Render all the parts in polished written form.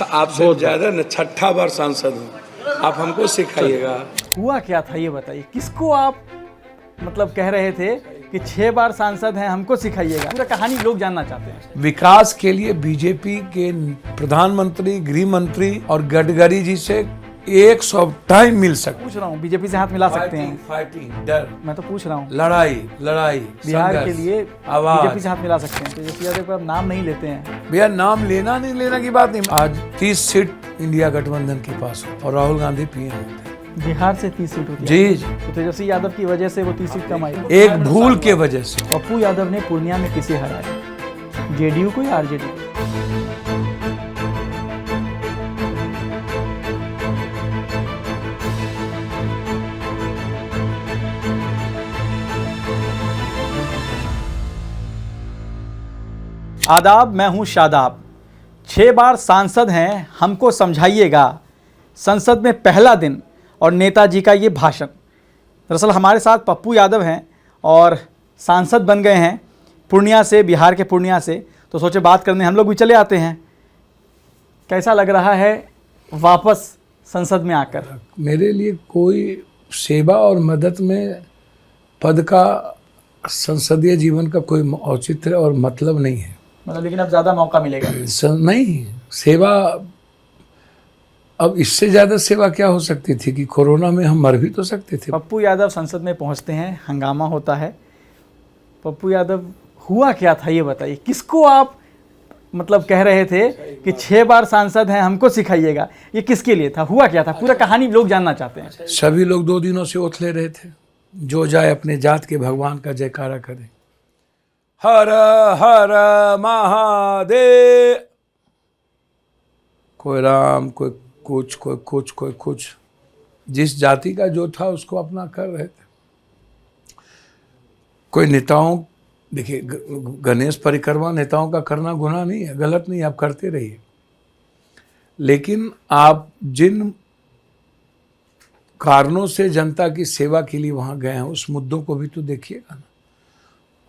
आपसे ज्यादा न 6ठा बार सांसद हूँ, आप हमको सिखाइएगा। हुआ क्या था ये बताइए, किसको आप मतलब कह रहे थे कि 6 बार सांसद हैं, हमको सिखाइएगा? पूरा कहानी लोग जानना चाहते हैं। विकास के लिए बीजेपी के प्रधानमंत्री, गृह मंत्री और गडकरी जी से 100 टाइम मिल सकते। पूछ रहा हूँ, बीजेपी से हाथ मिला सकते हैं? फाइटिंग, डर, मैं तो पूछ रहा हूँ, लड़ाई बिहार के संघर्ष, लिए आवाज। बीजेपी से हाथ मिला सकते हैं? तेजस्वी यादव पर नाम नहीं लेते हैं। भैया नाम लेना नहीं लेना की बात नहीं। आज 30 सीट इंडिया गठबंधन के पास हो और राहुल गांधी पीएम होते हैं। बिहार से 30 सीट होती है जी। तो तेजस्वी यादव की वजह से वो 30 सीट कम आई। एक भूल के वजह से। पप्पू यादव ने पूर्णिया में किसे हराया, जेडीयू को या आरजेडी को? आदाब, मैं हूं शादाब। 6 बार सांसद हैं, हमको समझाइएगा। संसद में पहला दिन और नेताजी का ये भाषण। दरअसल हमारे साथ पप्पू यादव हैं और सांसद बन गए हैं पूर्णिया से, बिहार के पूर्णिया से। तो सोचे बात करने हम लोग भी चले आते हैं। कैसा लग रहा है वापस संसद में आकर? मेरे लिए कोई सेवा और मदद में पद का संसदीय जीवन का कोई औचित्य और मतलब नहीं है। मतलब लेकिन अब ज़्यादा मौका मिलेगा? नहीं, सेवा अब इससे ज़्यादा सेवा क्या हो सकती थी कि कोरोना में हम मर भी तो सकते थे। पप्पू यादव संसद में पहुंचते हैं, हंगामा होता है। पप्पू यादव, हुआ क्या था ये बताइए, किसको आप मतलब कह रहे थे कि 6 बार सांसद हैं, हमको सिखाइएगा? ये किसके लिए था, हुआ क्या था? पूरा कहानी लोग जानना चाहते हैं। सभी लोग 2 दिनों से ओथ ले रहे थे, जो जाए अपने जात के भगवान का जयकारा करे। हर हर महादेव। कोई राम, कोई कुछ, कोई कुछ, कोई कुछ। जिस जाति का जो था उसको अपना कर रहे थे। कोई नेताओं, देखिए गणेश परिक्रमा नेताओं का करना गुनाह नहीं है, गलत नहीं, आप करते रहिए। लेकिन आप जिन कारणों से जनता की सेवा के लिए वहां गए हैं उस मुद्दों को भी तो देखिएगा ना।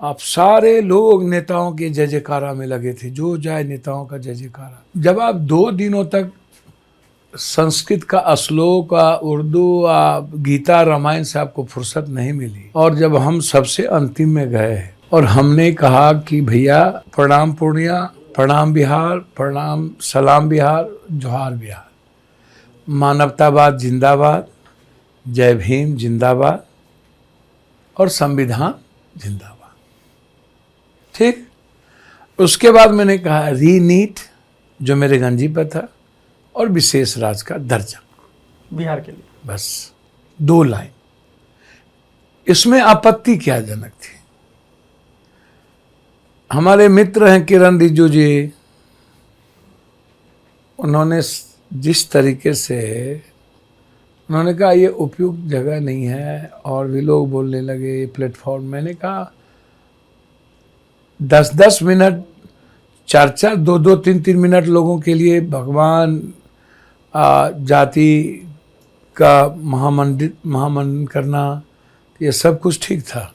आप सारे लोग नेताओं के जय जयकारा में लगे थे, जो जाए नेताओं का जय जयकारा। जब आप 2 दिनों तक संस्कृत का श्लोक, उर्दू, गीता, रामायण से आपको फुर्सत नहीं मिली, और जब हम सबसे अंतिम में गए और हमने कहा कि भैया प्रणाम पूर्णिया, प्रणाम बिहार, प्रणाम सलाम बिहार, जोहार बिहार, मानवतावाद जिंदाबाद, जय भीम जिंदाबाद और संविधान जिंदाबाद। ठीक, उसके बाद मैंने कहा रीनीट, जो मेरे गंजी पर था, और विशेष राज्य का दर्जा बिहार के लिए। बस 2 लाइन। इसमें आपत्ति क्या जनक थी? हमारे मित्र हैं किरण रिजिजू जी, उन्होंने जिस तरीके से उन्होंने कहा ये उपयुक्त जगह नहीं है, और भी लोग बोलने लगे ये प्लेटफॉर्म। मैंने कहा 10-10 मिनट चर्चा, 2-2, 3-3 मिनट लोगों के लिए भगवान, जाति का महामंडन करना, ये सब कुछ ठीक था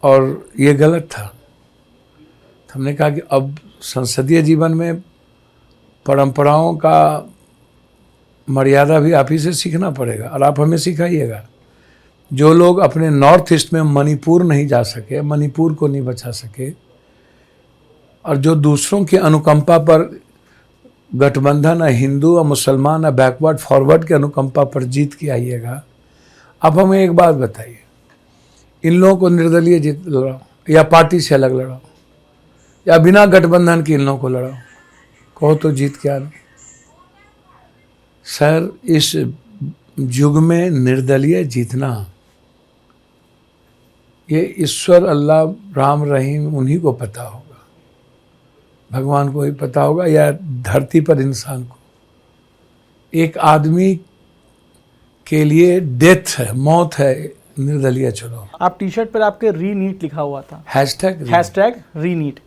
और ये गलत था। हमने कहा कि अब संसदीय जीवन में परंपराओं का मर्यादा भी आप ही से सीखना पड़ेगा, और आप हमें सिखाइएगा। जो लोग अपने नॉर्थ ईस्ट में मणिपुर नहीं जा सके, मणिपुर को नहीं बचा सके, और जो दूसरों की अनुकंपा पर गठबंधन है, हिंदू और मुसलमान है, बैकवर्ड फॉरवर्ड के अनुकंपा पर जीत के आइएगा। अब हमें एक बात बताइए, इन लोगों को निर्दलीय जीत लड़ाओ, या पार्टी से अलग लड़ाओ, या बिना गठबंधन के इन लोगों को लड़ाओ, कहो तो जीत क्या है? सर, इस युग में निर्दलीय जीतना, ये ईश्वर, अल्लाह, राम, रहीम उन्हीं को पता होगा, भगवान को ही पता होगा, या धरती पर इंसान को। एक आदमी के लिए डेथ है, मौत है निर्दलीय चुनाव। आप टी शर्ट पर आपके रीनीट लिखा हुआ था, हैशटैग रीनीट।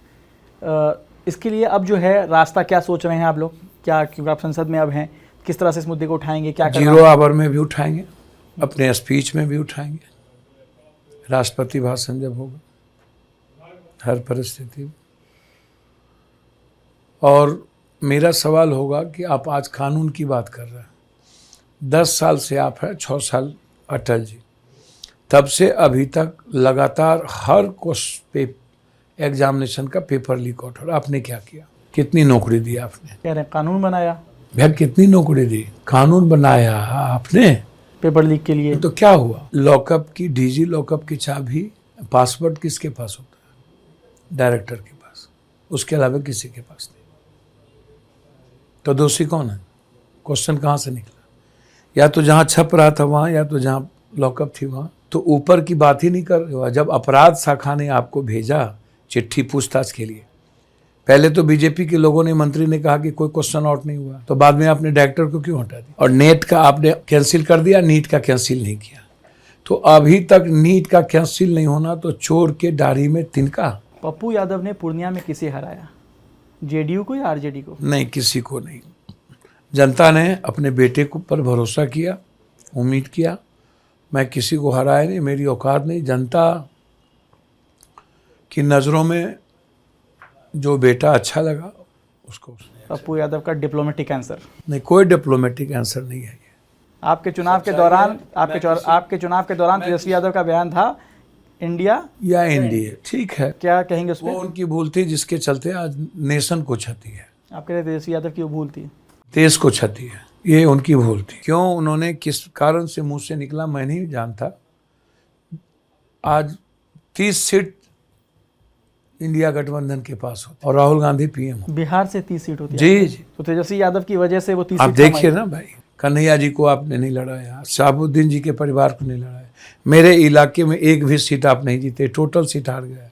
इसके लिए अब जो है रास्ता क्या सोच रहे हैं आप लोग? क्या, क्योंकि आप संसद में अब हैं, किस तरह से इस मुद्दे को उठाएंगे? क्या 0 आवर में भी उठाएंगे, अपने स्पीच में भी उठाएंगे, राष्ट्रपति भाषण जब होगा, हर परिस्थिति में। और मेरा सवाल होगा कि आप आज कानून की बात कर रहे हैं, 10 साल से आप हैं, 6 साल अटल जी, तब से अभी तक लगातार हर एग्जामिनेशन का पेपर लीक आउट हो रहा। आपने क्या किया? कितनी नौकरी दी आपने? कह रहे हैं कानून बनाया भैया कितनी नौकरी दी? कानून बनाया आपने पेपर लीक के लिए। तो क्या हुआ? लॉकअप की, डीजी लॉकअप की चाबी, पासवर्ड किसके पास होता है? डायरेक्टर के पास, उसके अलावा किसी के पास नहीं। तो दोषी कौन है? क्वेश्चन कहाँ से निकला? या तो जहाँ छप रहा था वहाँ, या तो जहाँ लॉकअप थी वहाँ। तो ऊपर की बात ही नहीं कर रहे हो। जब अपराध शाखा ने आपको भेजा चिट्ठी पूछताछ के लिए, पहले तो बीजेपी के लोगों ने, मंत्री ने कहा कि कोई क्वेश्चन आउट नहीं हुआ, तो बाद में आपने डायरेक्टर को क्यों हटा दिया? और नेट का आपने कैंसिल कर दिया, नीट का कैंसिल नहीं किया। तो अभी तक नीट का कैंसिल नहीं होना तो चोर के डारी में तिनका। पप्पू यादव ने पूर्णिया में किसे हराया? जेडीयू को या आरजेडी को? नहीं, किसी को नहीं। जनता ने अपने बेटे को पर भरोसा किया, उम्मीद किया। मैं किसी को हराया नहीं, मेरी औकात नहीं। जनता की नज़रों में जो बेटा अच्छा लगा उसको। पप्पू यादव का डिप्लोमेटिक आंसर? नहीं, कोई डिप्लोमेटिक आंसर नहीं है ये। आपके चुनाव के दौरान तेजस्वी यादव का बयान था इंडिया या एनडीए, ठीक है, क्या कहेंगे उस वो पर? उनकी भूल थी जिसके चलते आज नेशन को क्षति है। आप कह रहे तेजस्वी यादव की वो भूल थी, देश को क्षति है, ये उनकी भूल थी। क्यों उन्होंने, किस कारण से मुंह से निकला मैं नहीं जानता। आज 30 सीट इंडिया गठबंधन के पास होती और राहुल गांधी पीएम हो। बिहार से 30 सीट होती है। जी जी, तो तेजस्वी यादव की वजह से वो 30 आप सीट देखिए ना भाई, कन्हैया जी को आपने नहीं लड़ाया, शहाबुद्दीन जी के परिवार को नहीं लड़ाया, मेरे इलाके में एक भी सीट आप नहीं जीते, टोटल सीट हार गया।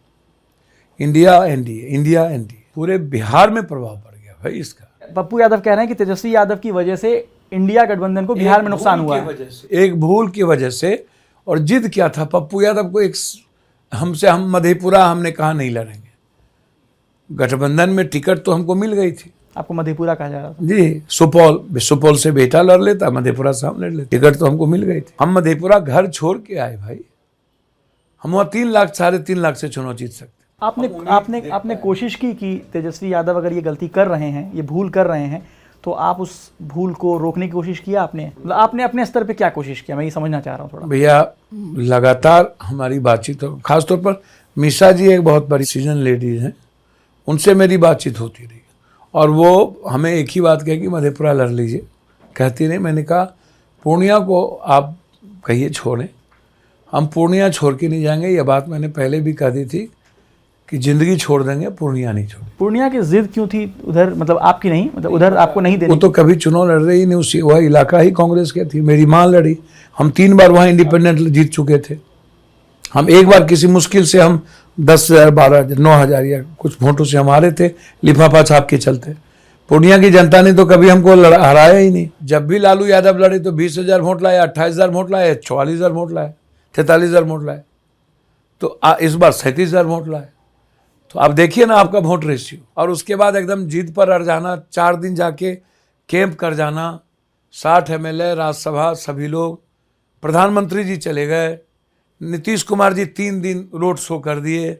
इंडिया एनडीए, पूरे बिहार में प्रभाव पड़ गया भाई इसका। पप्पू यादव कह रहे हैं कि तेजस्वी यादव की वजह से इंडिया गठबंधन को बिहार में नुकसान हुआ है। एक भूल की वजह से। और जिद क्या था पप्पू यादव को? हम मधेपुरा हमने कहा नहीं लड़ेंगे। गठबंधन में टिकट तो हमको मिल गई थी। आपको मधेपुरा कहा जा रहा था? जी, सुपौल से बेटा लड़ लेता, मधेपुरा से हम लड़ लेते, टिकट तो हमको मिल गई थी। हम मधेपुरा घर छोड़ के आए भाई। हम वहाँ 3 लाख 3.5 लाख से चुनाव जीत सकते। आपने कोशिश की कि तेजस्वी यादव अगर ये गलती कर रहे हैं, ये भूल कर रहे हैं, तो आप उस भूल को रोकने की कोशिश किया आपने? मतलब आपने अपने स्तर पे क्या कोशिश किया, मैं ये समझना चाह रहा हूँ थोड़ा। भैया लगातार हमारी बातचीत हो, खासतौर पर मिशा जी एक बहुत बड़ी सीजन लेडीज हैं, उनसे मेरी बातचीत होती रही और वो हमें एक ही बात कहे कि मधेपुरा लड़ लीजिए, कहती नहीं। मैंने कहा पूर्णिया को आप कहिए छोड़ें, हम पूर्णिया छोड़ के नहीं जाएंगे। ये बात मैंने पहले भी कह दी थी कि ज़िंदगी छोड़ देंगे, पूर्णिया नहीं छोड़ेंगे। पूर्णिया की जिद क्यों थी उधर, मतलब आपकी नहीं, मतलब उधर आपको नहीं देनी? वो तो कभी चुनाव लड़ रही नहीं, उसी वह इलाका ही कांग्रेस के थी। मेरी माँ लड़ी, हम 3 बार वहाँ इंडिपेंडेंट जीत चुके थे। हम एक बार किसी मुश्किल से हम 10,000 12,000 9,000 या कुछ वोटों से हमारे थे, लिफाफा छाप के चलते। पूर्णिया की जनता ने तो कभी हमको हराया ही नहीं। जब भी लालू यादव लड़े तो 20,000 वोट लाए, 28,000 वोट लाए, 44,000 वोट लाए, 43,000 वोट लाए। तो इस बार 37,000 वोट लाए। तो आप देखिए ना आपका वोट रेशियो। और उसके बाद एकदम जीत पर अड़ जाना, 4 दिन जाके कैंप कर जाना, 60 MLA, राज्यसभा, सभी लोग, प्रधानमंत्री जी चले गए, नीतीश कुमार जी 3 दिन रोड शो कर दिए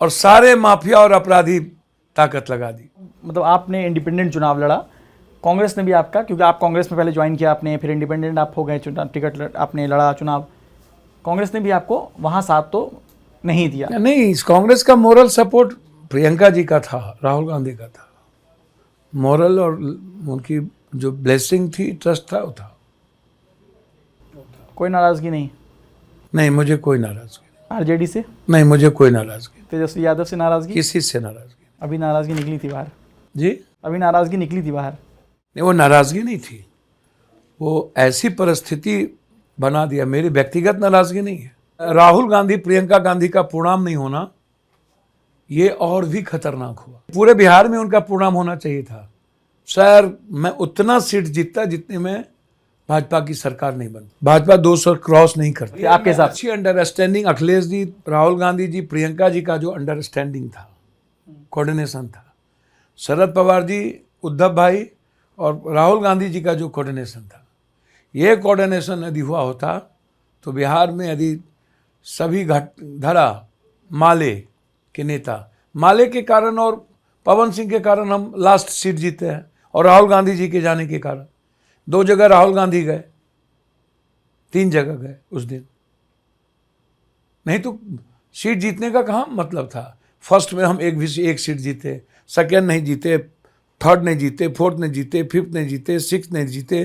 और सारे माफिया और अपराधी ताकत लगा दी। मतलब आपने इंडिपेंडेंट चुनाव लड़ा, कांग्रेस ने भी आपका, क्योंकि आप कांग्रेस में पहले ज्वाइन किया आपने, फिर इंडिपेंडेंट आप हो गए, टिकट आपने लड़ा चुनाव, कांग्रेस ने भी आपको वहाँ साथ तो नहीं दिया। नहीं, इस कांग्रेस का मोरल सपोर्ट प्रियंका जी का था, राहुल गांधी का था। मोरल और उनकी जो ब्लेसिंग थी, ट्रस्ट था, वो था। कोई नाराजगी नहीं? नहीं, मुझे कोई नाराजगी। आरजेडी से? नहीं, मुझे कोई नाराजगी। तेजस्वी यादव से नाराजगी? किसी से नाराजगी। अभी नाराजगी निकली थी बाहर? जी, अभी नाराजगी निकली थी बाहर? नहीं, वो नाराजगी नहीं थी, वो ऐसी परिस्थिति बना दिया। मेरी व्यक्तिगत नाराजगी नहीं है। राहुल गांधी प्रियंका गांधी का पूर्णाम नहीं होना, ये और भी खतरनाक हुआ। पूरे बिहार में उनका पूर्णाम होना चाहिए था। सर, मैं उतना सीट जीतता जितने में भाजपा की सरकार नहीं बनी। भाजपा 200 क्रॉस नहीं करती। आपके साथ अच्छी अंडरस्टैंडिंग अखिलेश जी, राहुल गांधी जी, प्रियंका जी का जो अंडरस्टैंडिंग था, कोऑर्डिनेशन था, शरद पवार जी, उद्धव भाई और राहुल गांधी जी का जो कोऑर्डिनेशन था, ये कोऑर्डिनेशन यदि हुआ होता तो बिहार में यदि सभी धरा माले के नेता, माले के कारण और पवन सिंह के कारण हम लास्ट सीट जीते हैं, और राहुल गांधी जी के जाने के कारण 2 जगह राहुल गांधी गए, 3 जगह गए उस दिन। नहीं तो सीट जीतने का कहाँ मतलब था। फर्स्ट में हम एक सीट जीते, सेकेंड नहीं जीते, थर्ड नहीं जीते, फोर्थ नहीं जीते, फिफ्थ नहीं जीते, सिक्स नहीं जीते।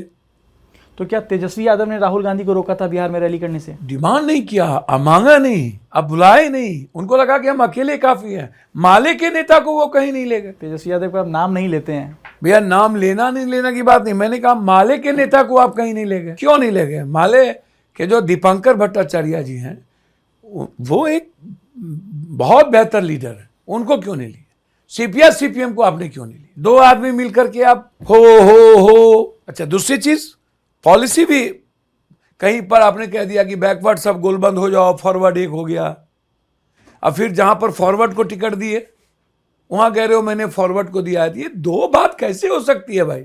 तो क्या तेजस्वी यादव ने राहुल गांधी को रोका था बिहार में रैली करने से? डिमांड नहीं किया, अब मांगा नहीं, अब बुलाए नहीं, उनको लगा कि हम अकेले काफी हैं। माले के नेता को वो कहीं नहीं ले गए। तेजस्वी यादव का नाम नहीं लेते हैं भैया, नाम लेना नहीं लेना की बात नहीं, मैंने कहा माले के नेता को आप कहीं नहीं ले गए। क्यों नहीं ले गए? माले के जो दीपंकर भट्टाचार्य जी हैं, वो एक बहुत बेहतर लीडर है, उनको क्यों नहीं लिए? सीपीआई सीपीएम को आपने क्यों नहीं लिया? 2 आदमी मिलकर के आप हो। अच्छा, दूसरी चीज, पॉलिसी भी कहीं पर आपने कह दिया कि बैकवर्ड सब गोलबंद हो जाओ, फॉरवर्ड एक हो गया। अब फिर जहां पर फॉरवर्ड को टिकट दिए, वहां कह रहे हो मैंने फॉरवर्ड को दिया है। ये 2 बात कैसे हो सकती है भाई?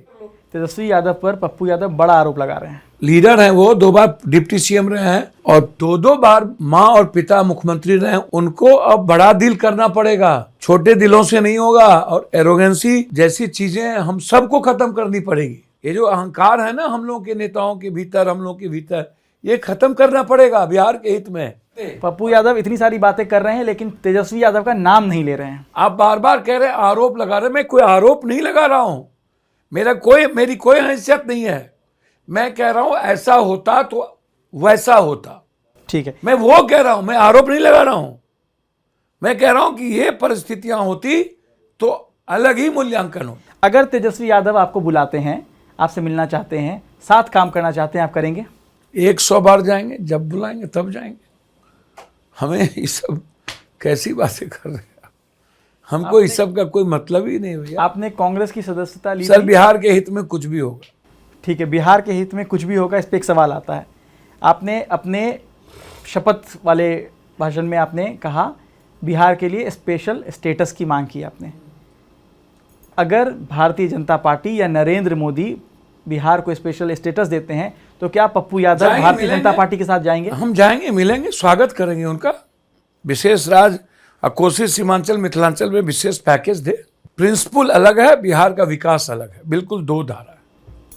तेजस्वी यादव पर पप्पू यादव बड़ा आरोप लगा रहे हैं। लीडर हैं वो, 2 बार डिप्टी सीएम रहे हैं, और 2 बार माँ और पिता मुख्यमंत्री रहे हैं। उनको अब बड़ा दिल करना पड़ेगा, छोटे दिलों से नहीं होगा। और एरोगेंसी जैसी चीजें हम सबको खत्म करनी पड़ेगी। ये जो अहंकार है ना हम लोगों के नेताओं के भीतर, हम लोगों के भीतर, ये खत्म करना पड़ेगा बिहार के हित में। पप्पू यादव इतनी सारी बातें कर रहे हैं, लेकिन तेजस्वी यादव का नाम नहीं ले रहे हैं। आप बार बार कह रहे हैं आरोप लगा रहे हैं। मैं कोई आरोप नहीं लगा रहा हूं, मेरी कोई हैसियत नहीं है। मैं कह रहा हूं ऐसा होता तो वैसा होता। ठीक है, मैं वो कह रहा हूं, मैं आरोप नहीं लगा रहा हूं। मैं कह रहा हूं कि ये परिस्थितियां होती तो अलग ही मूल्यांकन हो। अगर तेजस्वी यादव आपको बुलाते हैं, आपसे मिलना चाहते हैं, साथ काम करना चाहते हैं, आप करेंगे? 100 बार जाएंगे, जब बुलाएंगे तब जाएंगे। हमें ये सब कैसी बातें कर रहे हैं? हमको इस सब का कोई मतलब ही नहीं भैया। आपने कांग्रेस की सदस्यता ली सर, थी। बिहार के हित में कुछ भी होगा। ठीक है, बिहार के हित में कुछ भी होगा, इस पर एक सवाल आता है। आपने अपने शपथ वाले भाषण में आपने कहा बिहार के लिए स्पेशल स्टेटस की मांग की आपने। अगर भारतीय जनता पार्टी या नरेंद्र मोदी बिहार को स्पेशल स्टेटस देते हैं, तो क्या पप्पू यादव भारतीय जनता पार्टी के साथ जाएंगे? हम जाएंगे, मिलेंगे, स्वागत करेंगे उनका। विशेष राज्य कोसी सीमांचल मिथिलांचल में विशेष पैकेज दे। प्रिंसिपल अलग है, बिहार का विकास अलग है, बिल्कुल 2 धारा है।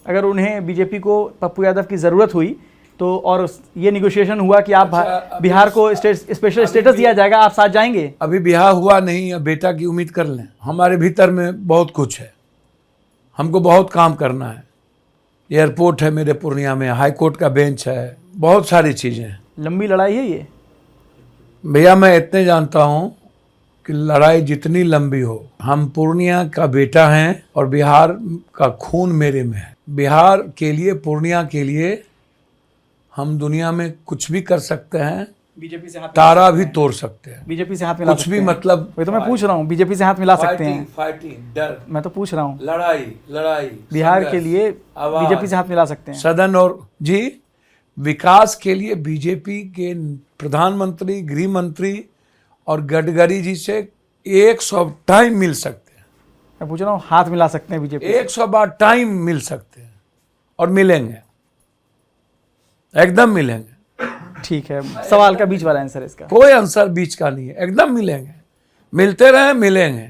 अगर उन्हें बीजेपी को पप्पू यादव की ज़रूरत हुई तो, और ये निगोशिएशन हुआ कि आप बिहार को स्पेशल स्टेटस दिया जाएगा, आप साथ जाएंगे? अभी ब्याह हुआ नहीं, अब बेटा की उम्मीद कर लें। हमारे भीतर में बहुत कुछ है, हमको बहुत काम करना है। एयरपोर्ट है मेरे पूर्णिया में, हाई कोर्ट का बेंच है, बहुत सारी चीज़ें हैं। लंबी लड़ाई है ये भैया। मैं इतने जानता हूँ कि लड़ाई जितनी लंबी हो, हम पूर्णिया का बेटा हैं और बिहार का खून मेरे में है। बिहार के लिए, पूर्णिया के लिए हम दुनिया में कुछ भी कर सकते हैं। बीजेपी से हाथ तारा भी तोड़ सकते हैं, बीजेपी से हाथ मिला कुछ भी, मतलब वही तो मैं पूछ रहा हूँ, बीजेपी से हाथ मिला सकते हैं? फाइटिंग, डर, मैं तो पूछ रहा हूँ, लड़ाई बिहार के लिए बीजेपी से हाथ मिला सकते हैं? सदन और जी, विकास के लिए बीजेपी के प्रधानमंत्री, गृह मंत्री और गडकरी जी से 100 टाइम मिल सकते हैं। मैं पूछ रहा हूँ, हाथ मिला सकते हैं बीजेपी? 100 बार टाइम मिल सकते हैं, और मिलेंगे, एकदम मिलेंगे। ठीक है, सवाल का बीच वाला आंसर इसका? कोई आंसर बीच का नहीं है, एकदम मिलेंगे। मिलते रहे, मिलेंगे।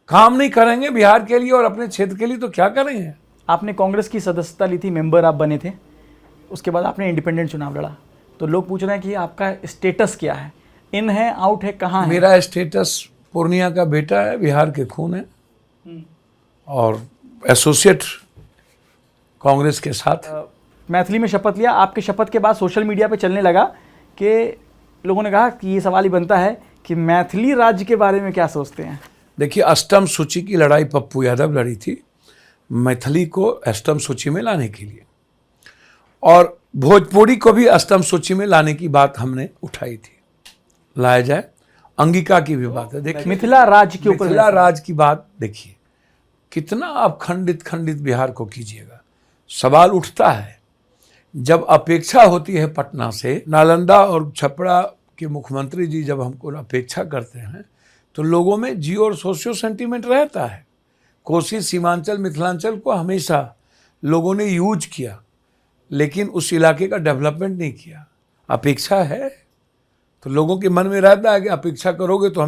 काम नहीं करेंगे बिहार के लिए और अपने क्षेत्र के लिए तो क्या करेंगे? आपने कांग्रेस की सदस्यता ली थी, मेंबर आप बने थे, उसके बाद आपने इंडिपेंडेंट चुनाव लड़ा, तो लोग पूछ रहे हैं कि आपका स्टेटस क्या है, इन है, आउट है, कहाँ है? मेरा स्टेटस पूर्णिया का बेटा है, बिहार के खून है, और एसोसिएट कांग्रेस के साथ। मैथिली में शपथ लिया। आपके शपथ के बाद सोशल मीडिया पे चलने लगा कि लोगों ने कहा कि ये सवाल ही बनता है कि मैथिली राज्य के बारे में क्या सोचते हैं? देखिए, अष्टम सूची की लड़ाई पप्पू यादव लड़ी थी मैथिली को अष्टम सूची में लाने के लिए, और भोजपुरी को भी अष्टम सूची में लाने की बात हमने उठाई थी। लाया जाए, अंगिका की भी बात है। देखिए, मिथिला राज्य के ऊपर, मिथिला राज्य की बात देखिए, कितना आप खंडित बिहार को कीजिएगा। सवाल उठता है, जब अपेक्षा होती है पटना से, नालंदा और छपरा के मुख्यमंत्री जी जब हमको अपेक्षा करते हैं, तो लोगों में जियो और सोशियो सेंटीमेंट रहता है। कोसी सीमांचल मिथिलांचल को हमेशा लोगों ने यूज किया, लेकिन उस इलाके का डेवलपमेंट नहीं किया। अपेक्षा है तो लोगों के मन में रहता है कि अपेक्षा करोगे तो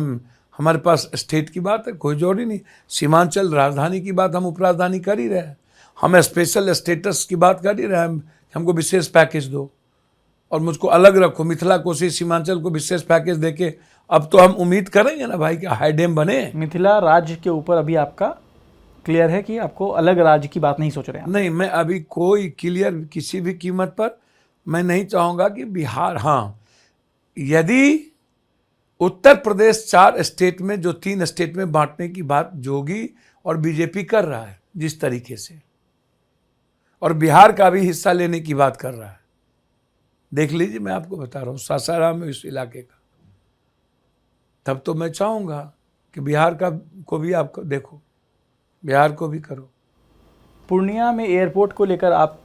हमारे पास स्टेट की बात है, कोई जोड़ ही नहीं। सीमांचल राजधानी की बात हम उपराजधानी कर ही रहे हैं, हम स्पेशल स्टेटस की बात कर ही रहे हैं, हमको विशेष पैकेज दो और मुझको अलग रखो, मिथिला कोसी सीमांचल को विशेष पैकेज देके अब तो हम उम्मीद करेंगे ना भाई कि हाई डैम बने। मिथिला राज्य के ऊपर अभी आपका क्लियर है कि आपको अलग राज्य की बात नहीं सोच रहे हैं? नहीं, मैं अभी कोई क्लियर किसी भी कीमत पर मैं नहीं चाहूँगा कि बिहार, हाँ यदि उत्तर प्रदेश 4 स्टेट में जो 3 स्टेट में बांटने की बात जोगी और बीजेपी कर रहा है जिस तरीके से, और बिहार का भी हिस्सा लेने की बात कर रहा है, देख लीजिए, मैं आपको बता रहा हूँ सासाराम में इस इलाके का, तब तो मैं चाहूँगा कि बिहार का को भी आप देखो, बिहार को भी करो। पूर्णिया में एयरपोर्ट को लेकर आप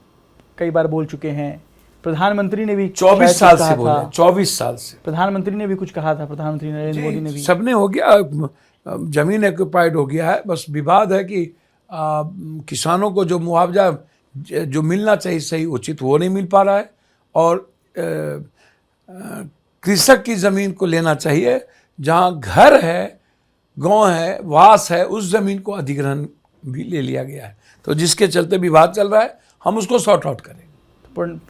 कई बार बोल चुके हैं, प्रधानमंत्री ने भी 24 साल से बोले, 24 साल से प्रधानमंत्री ने भी कुछ कहा था, प्रधानमंत्री नरेंद्र मोदी ने भी। सबने हो गया, जमीन एक्यूपाइड हो गया है, बस विवाद है कि किसानों को जो मुआवजा जो मिलना चाहिए सही उचित वो नहीं मिल पा रहा है, और कृषक की ज़मीन को लेना चाहिए, जहाँ घर है, गांव है, वास है, उस ज़मीन को अधिग्रहण भी ले लिया गया है, तो जिसके चलते विवाद चल रहा है, हम उसको सॉर्ट आउट करेंगे।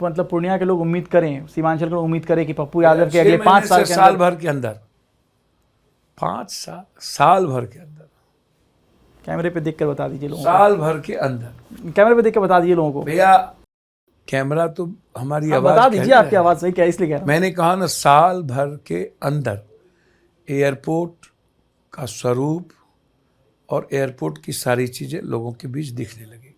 मतलब पूर्णिया के लोग उम्मीद करें, सीमांचल के लोग उम्मीद करें कि पप्पू यादव के अगले 5 साल के साल भर के अंदर, 5 साल भर के अंदर, कैमरे पे देख कर बता दीजिए लोगों साल भर के अंदर, कैमरे पे देख कर बता दीजिए लोगों को। भैया कैमरा तो हमारी आवाज बता दीजिए, आपकी आवाज़ सही क्या, इसलिए कह रहा हूं। मैंने कहा ना, साल भर के अंदर एयरपोर्ट का स्वरूप और एयरपोर्ट की सारी चीज़ें लोगों के बीच दिखने लगी।